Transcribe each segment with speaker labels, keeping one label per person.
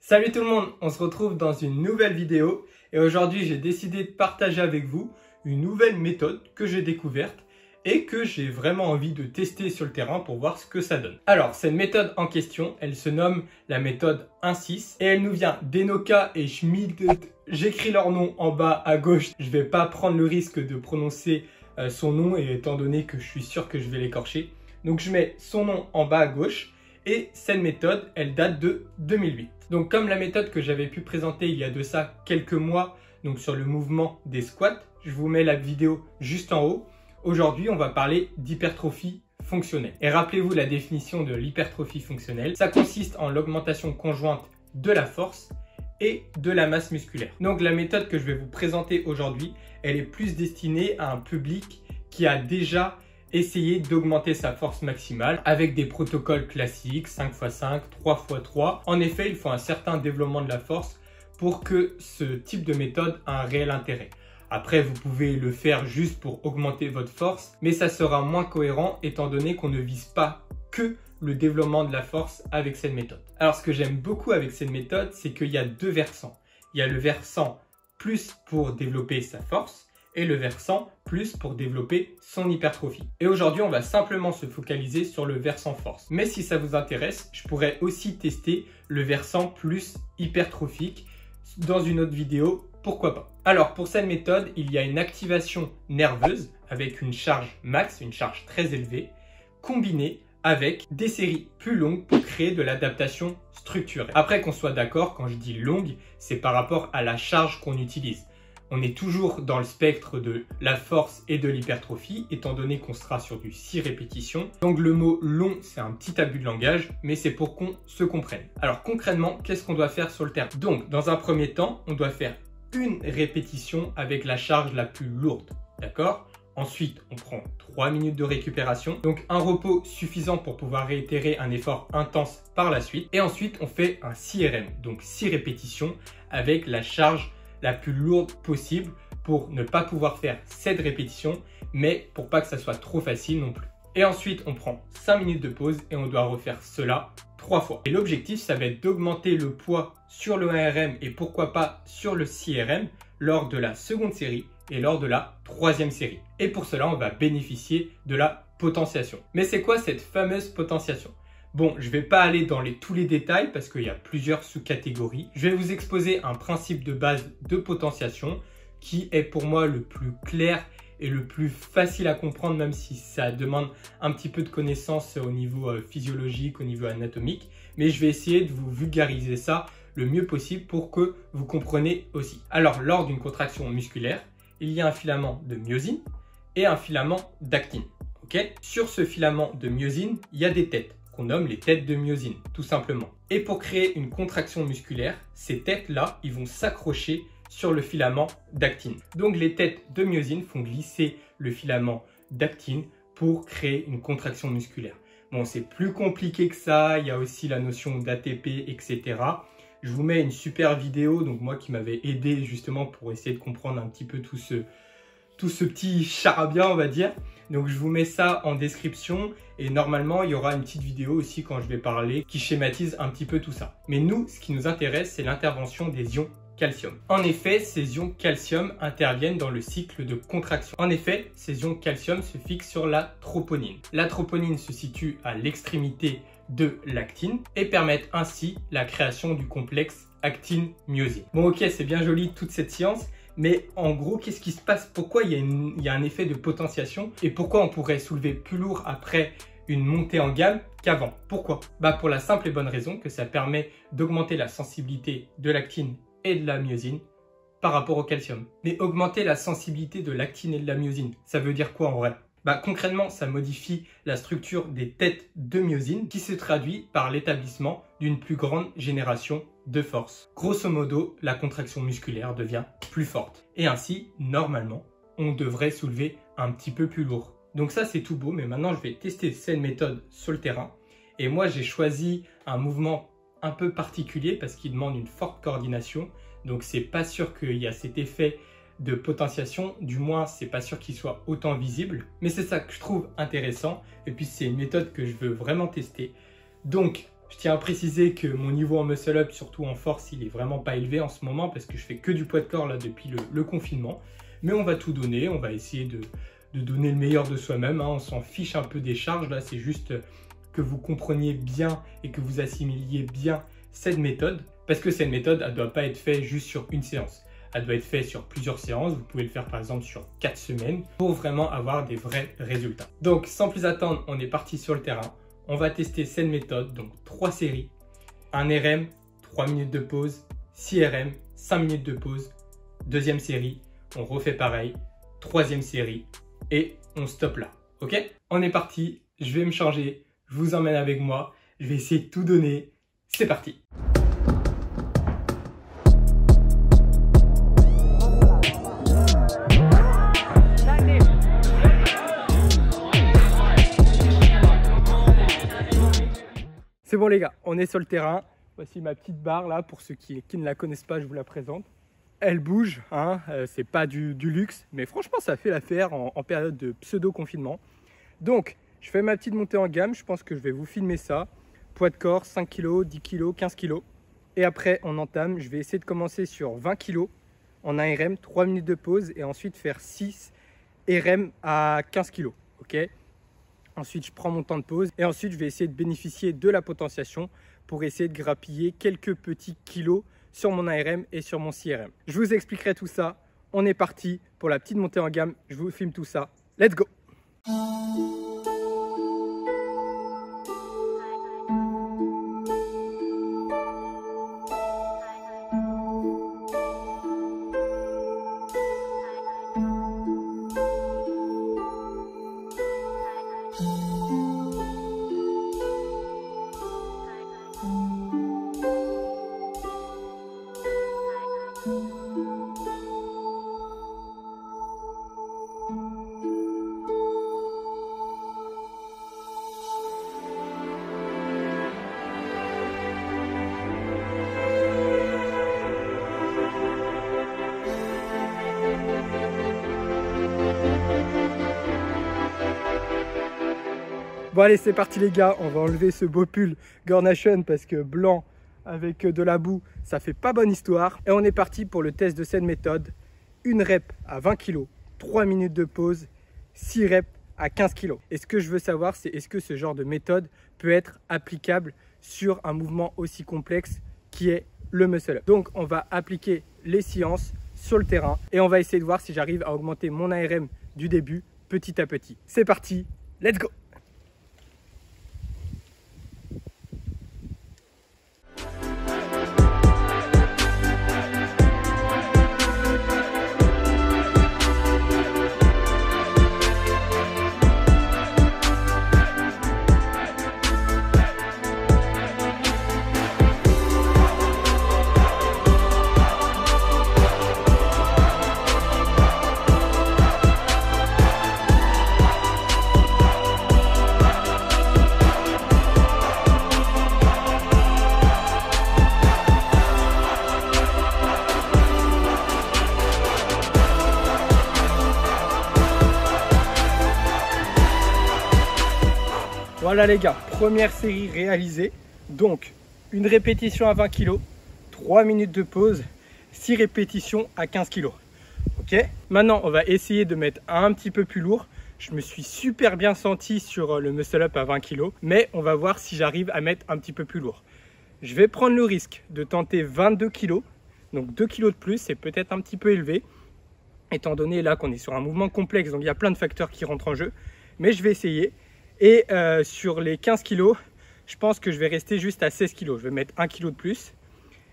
Speaker 1: Salut tout le monde, on se retrouve dans une nouvelle vidéo et aujourd'hui j'ai décidé de partager avec vous une nouvelle méthode que j'ai découverte et que j'ai vraiment envie de tester sur le terrain pour voir ce que ça donne. Alors cette méthode en question, elle se nomme la méthode 1-6 et elle nous vient d'Enoka et Schmid. J'écris leur nom en bas à gauche, je vais pas prendre le risque de prononcer son nom et étant donné que je suis sûr que je vais l'écorcher. Donc je mets son nom en bas à gauche. Et cette méthode, elle date de 2008. Donc comme la méthode que j'avais pu présenter il y a de ça quelques mois, donc sur le mouvement des squats, je vous mets la vidéo juste en haut. Aujourd'hui, on va parler d'hypertrophie fonctionnelle. Et rappelez-vous la définition de l'hypertrophie fonctionnelle. Ça consiste en l'augmentation conjointe de la force et de la masse musculaire. Donc la méthode que je vais vous présenter aujourd'hui, elle est plus destinée à un public qui a déjà essayer d'augmenter sa force maximale avec des protocoles classiques 5x5, 3x3. En effet, il faut un certain développement de la force pour que ce type de méthode ait un réel intérêt. Après, vous pouvez le faire juste pour augmenter votre force, mais ça sera moins cohérent étant donné qu'on ne vise pas que le développement de la force avec cette méthode. Alors, ce que j'aime beaucoup avec cette méthode, c'est qu'il y a deux versants. Il y a le versant plus pour développer sa force et le versant plus pour développer son hypertrophie. Et aujourd'hui, on va simplement se focaliser sur le versant force. Mais si ça vous intéresse, je pourrais aussi tester le versant plus hypertrophique dans une autre vidéo, pourquoi pas. Alors pour cette méthode, il y a une activation nerveuse avec une charge max, une charge très élevée, combinée avec des séries plus longues pour créer de l'adaptation structurelle. Après qu'on soit d'accord, quand je dis longue, c'est par rapport à la charge qu'on utilise. On est toujours dans le spectre de la force et de l'hypertrophie, étant donné qu'on sera sur du 6 répétitions. Donc le mot long, c'est un petit abus de langage, mais c'est pour qu'on se comprenne. Alors concrètement, qu'est-ce qu'on doit faire sur le terrain? Donc dans un premier temps, on doit faire une répétition avec la charge la plus lourde, d'accord? Ensuite, on prend 3 minutes de récupération, donc un repos suffisant pour pouvoir réitérer un effort intense par la suite. Et ensuite, on fait un 6 RM, donc 6 répétitions avec la charge la plus lourde possible pour ne pas pouvoir faire 7 répétitions, mais pour pas que ça soit trop facile non plus. Et ensuite, on prend 5 minutes de pause et on doit refaire cela 3 fois. Et l'objectif, ça va être d'augmenter le poids sur le 1RM et pourquoi pas sur le 6RM lors de la seconde série et lors de la troisième série. Et pour cela, on va bénéficier de la potentiation. Mais c'est quoi cette fameuse potentiation? Bon, je ne vais pas aller dans tous les détails parce qu'il y a plusieurs sous-catégories. Je vais vous exposer un principe de base de potentiation qui est pour moi le plus clair et le plus facile à comprendre, même si ça demande un petit peu de connaissances au niveau physiologique, au niveau anatomique. Mais je vais essayer de vous vulgariser ça le mieux possible pour que vous compreniez aussi. Alors, lors d'une contraction musculaire, il y a un filament de myosine et un filament d'actine. Okay? Sur ce filament de myosine, il y a des têtes qu'on nomme les têtes de myosine, tout simplement. Et pour créer une contraction musculaire, ces têtes-là, ils vont s'accrocher sur le filament d'actine. Donc les têtes de myosine font glisser le filament d'actine pour créer une contraction musculaire. Bon, c'est plus compliqué que ça, il y a aussi la notion d'ATP, etc. Je vous mets une super vidéo, donc moi qui m'avait aidé justement pour essayer de comprendre un petit peu tout ce petit charabia, on va dire. Donc je vous mets ça en description et normalement il y aura une petite vidéo aussi quand je vais parler qui schématise un petit peu tout ça. Mais nous, ce qui nous intéresse, c'est l'intervention des ions calcium. En effet, ces ions calcium interviennent dans le cycle de contraction. En effet, ces ions calcium se fixent sur la troponine. La troponine se situe à l'extrémité de l'actine et permettent ainsi la création du complexe actine-myosine. Bon ok, c'est bien joli toute cette science, mais en gros, qu'est-ce qui se passe? Pourquoi il y a un effet de potentiation? Et pourquoi on pourrait soulever plus lourd après une montée en gamme qu'avant? Pourquoi? Pour la simple et bonne raison que ça permet d'augmenter la sensibilité de l'actine et de la myosine par rapport au calcium. Mais augmenter la sensibilité de l'actine et de la myosine, ça veut dire quoi en vrai? Concrètement, ça modifie la structure des têtes de myosine qui se traduit par l'établissement d'une plus grande génération de force. Grosso modo, la contraction musculaire devient plus forte. Et ainsi, normalement, on devrait soulever un petit peu plus lourd. Donc ça, c'est tout beau, mais maintenant, je vais tester cette méthode sur le terrain. Et moi, j'ai choisi un mouvement un peu particulier parce qu'il demande une forte coordination. Donc, c'est pas sûr qu'il y a cet effet de potentiation, du moins c'est pas sûr qu'il soit autant visible, mais c'est ça que je trouve intéressant et puis c'est une méthode que je veux vraiment tester. Donc Je tiens à préciser que mon niveau en muscle up, surtout en force, il est vraiment pas élevé en ce moment parce que je fais que du poids de corps là depuis le confinement. Mais on va tout donner, on va essayer de donner le meilleur de soi-même, hein. On s'en fiche un peu des charges là, c'est juste que vous compreniez bien et que vous assimiliez bien cette méthode. Parce que cette méthode, elle ne doit pas être faite juste sur une séance. Elle doit être faite sur plusieurs séances. Vous pouvez le faire par exemple sur 4 semaines pour vraiment avoir des vrais résultats. Donc sans plus attendre, on est parti sur le terrain. On va tester cette méthode, donc 3 séries. 1 RM, 3 minutes de pause, 6 RM, 5 minutes de pause. Deuxième série, on refait pareil. Troisième série et on stoppe là. Ok? On est parti, je vais me changer, je vous emmène avec moi. Je vais essayer de tout donner. C'est parti! C'est bon les gars, on est sur le terrain. Voici ma petite barre là, pour ceux qui ne la connaissent pas, je vous la présente. Elle bouge, hein, c'est pas du luxe, mais franchement ça fait l'affaire en période de pseudo-confinement. Donc, je fais ma petite montée en gamme, je pense que je vais vous filmer ça. Poids de corps, 5 kg, 10 kg, 15 kg. Et après, on entame, je vais essayer de commencer sur 20 kg en 1 RM, 3 minutes de pause et ensuite faire 6 RM à 15 kg, ok? Ensuite, je prends mon temps de pause et ensuite, je vais essayer de bénéficier de la potentiation pour essayer de grappiller quelques petits kilos sur mon ARM et sur mon 6 RM. Je vous expliquerai tout ça. On est parti pour la petite montée en gamme. Je vous filme tout ça. Let's go! Bon allez, c'est parti les gars, on va enlever ce beau pull Gornation parce que blanc avec de la boue, ça fait pas bonne histoire. Et on est parti pour le test de cette méthode. Une rep à 20 kg, 3 minutes de pause, 6 reps à 15 kg. Et ce que je veux savoir, c'est est-ce que ce genre de méthode peut être applicable sur un mouvement aussi complexe qui est le muscle up. Donc on va appliquer les séances sur le terrain et on va essayer de voir si j'arrive à augmenter mon ARM du début petit à petit. C'est parti, let's go! Voilà les gars, première série réalisée. Donc, une répétition à 20 kg, 3 minutes de pause, 6 répétitions à 15 kg. Ok, maintenant, on va essayer de mettre un petit peu plus lourd. Je me suis super bien senti sur le muscle up à 20 kg, mais on va voir si j'arrive à mettre un petit peu plus lourd. Je vais prendre le risque de tenter 22 kg, donc 2 kg de plus, c'est peut-être un petit peu élevé, étant donné là qu'on est sur un mouvement complexe, donc il y a plein de facteurs qui rentrent en jeu, mais je vais essayer. Et sur les 15 kg, je pense que je vais rester juste à 16 kg. Je vais mettre 1 kg de plus.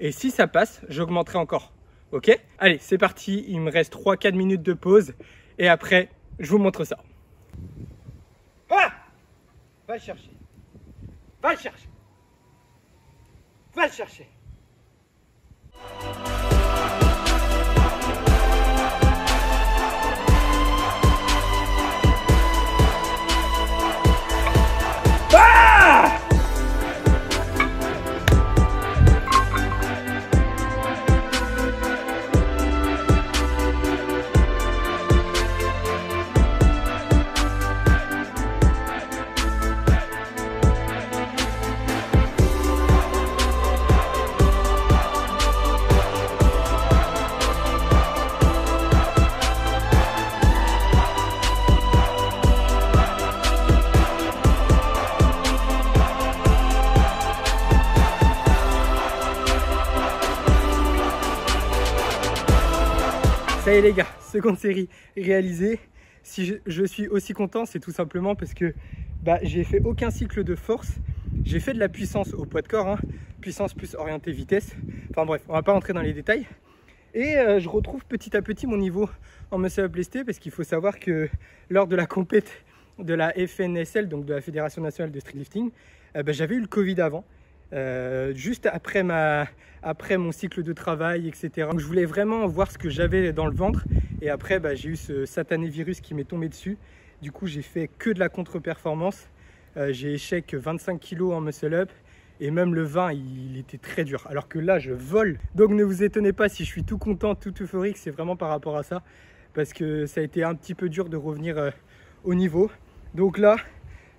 Speaker 1: Et si ça passe, j'augmenterai encore. Ok? Allez, c'est parti. Il me reste 3-4 minutes de pause. Et après, je vous montre ça. Ah! Va le chercher. Va le chercher. Va le chercher. Ça y est les gars, seconde série réalisée. Si je suis aussi content, c'est tout simplement parce que j'ai fait aucun cycle de force. J'ai fait de la puissance au poids de corps, hein. Puissance plus orientée vitesse. Enfin bref, on va pas rentrer dans les détails. Et je retrouve petit à petit mon niveau en muscle-up lesté, parce qu'il faut savoir que lors de la compète de la FNSL, donc de la Fédération Nationale de Street Lifting, j'avais eu le Covid avant. Juste après mon cycle de travail, etc. Donc je voulais vraiment voir ce que j'avais dans le ventre. Et après, j'ai eu ce satané virus qui m'est tombé dessus. Du coup, j'ai fait que de la contre-performance. J'ai échec 25 kg en muscle-up. Et même le 20, il était très dur. Alors que là, je vole. Donc ne vous étonnez pas si je suis tout content, tout euphorique. C'est vraiment par rapport à ça. Parce que ça a été un petit peu dur de revenir au niveau. Donc là,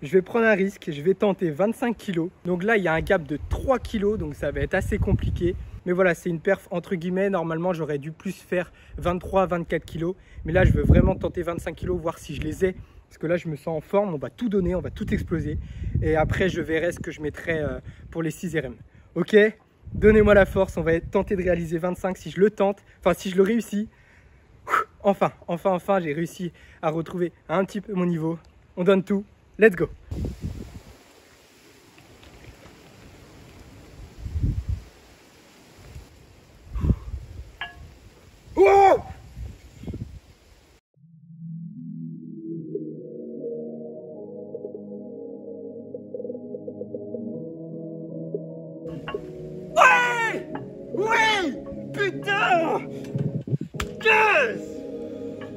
Speaker 1: je vais prendre un risque, je vais tenter 25 kg. Donc là, il y a un gap de 3 kg, donc ça va être assez compliqué. Mais voilà, c'est une perf entre guillemets. Normalement, j'aurais dû plus faire 23-24 kg. Mais là, je veux vraiment tenter 25 kg, voir si je les ai. Parce que là, je me sens en forme, on va tout donner, on va tout exploser. Et après, je verrai ce que je mettrai pour les 6 RM. Ok, donnez-moi la force, on va tenter de réaliser 25 si je le tente. Enfin, si je le réussis. Enfin, j'ai réussi à retrouver un petit peu mon niveau. On donne tout. Let's go! Oh! Ouais! Oui! Putain! Yes!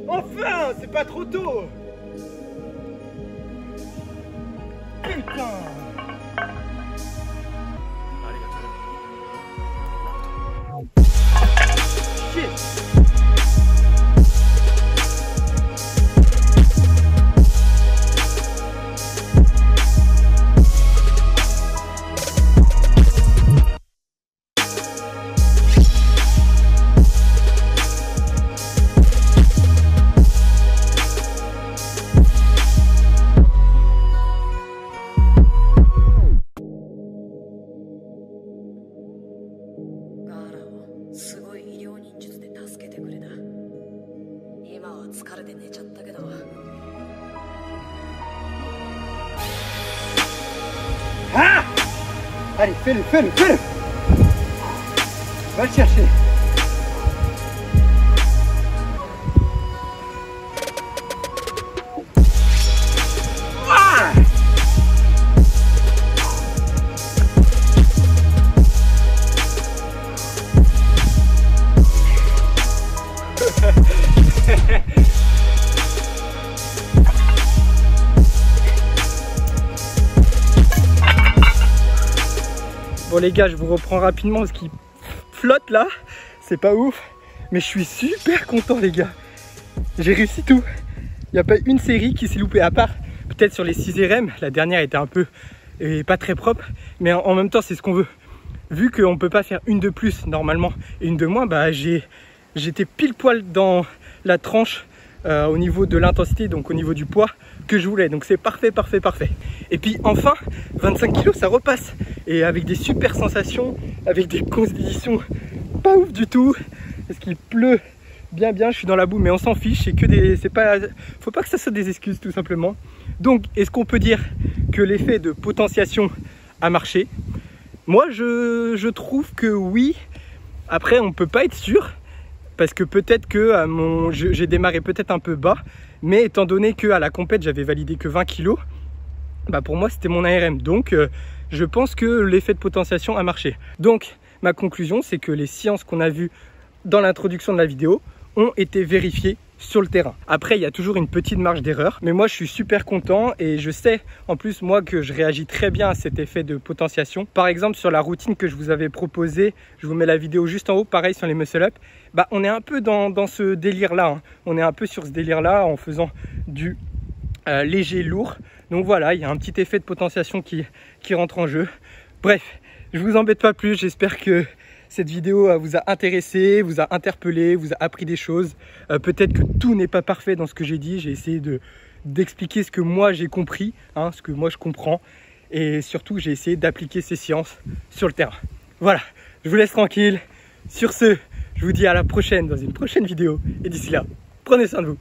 Speaker 1: Enfin! C'est pas trop tôt! Putain! Shit! Ah! Allez, fais-le! Va le chercher! Ah! Bon les gars, je vous reprends rapidement parce qu'il flotte là, c'est pas ouf, mais je suis super content les gars. J'ai réussi tout. Il n'y a pas une série qui s'est loupée, à part peut-être sur les 6 RM. La dernière était un peu pas très propre, mais en même temps c'est ce qu'on veut. Vu qu'on peut pas faire une de plus normalement et une de moins, j'étais pile poil dans la tranche au niveau de l'intensité, donc au niveau du poids que je voulais. Donc c'est parfait. Et puis enfin 25 kg ça repasse, et avec des super sensations, avec des conditions pas ouf du tout, parce qu'il pleut bien, je suis dans la boue, mais on s'en fiche, c'est que des, faut pas que ça soit des excuses tout simplement. Donc est-ce qu'on peut dire que l'effet de potentiation a marché? Moi je trouve que oui. Après on peut pas être sûr, parce que peut-être que j'ai démarré peut-être un peu bas, mais étant donné qu'à la compète j'avais validé que 20 kg, pour moi c'était mon ARM, donc je pense que l'effet de potentiation a marché. Donc ma conclusion, c'est que les séances qu'on a vues dans l'introduction de la vidéo ont été vérifiées sur le terrain. Après, il y a toujours une petite marge d'erreur, mais moi je suis super content, et je sais en plus moi que je réagis très bien à cet effet de potentiation. Par exemple, sur la routine que je vous avais proposée, je vous mets la vidéo juste en haut, pareil sur les muscle up, on est un peu dans ce délire là, hein. On est un peu sur ce délire là en faisant du léger lourd. Donc voilà, il y a un petit effet de potentiation qui rentre en jeu. Bref, je vous embête pas plus, j'espère que cette vidéo vous a intéressé, vous a interpellé, vous a appris des choses. Peut-être que tout n'est pas parfait dans ce que j'ai dit. J'ai essayé d'expliquer ce que moi j'ai compris, hein, ce que moi je comprends. Et surtout, j'ai essayé d'appliquer ces séances sur le terrain. Voilà, je vous laisse tranquille. Sur ce, je Je vous dis à la prochaine dans une prochaine vidéo. Et d'ici là, prenez soin de vous.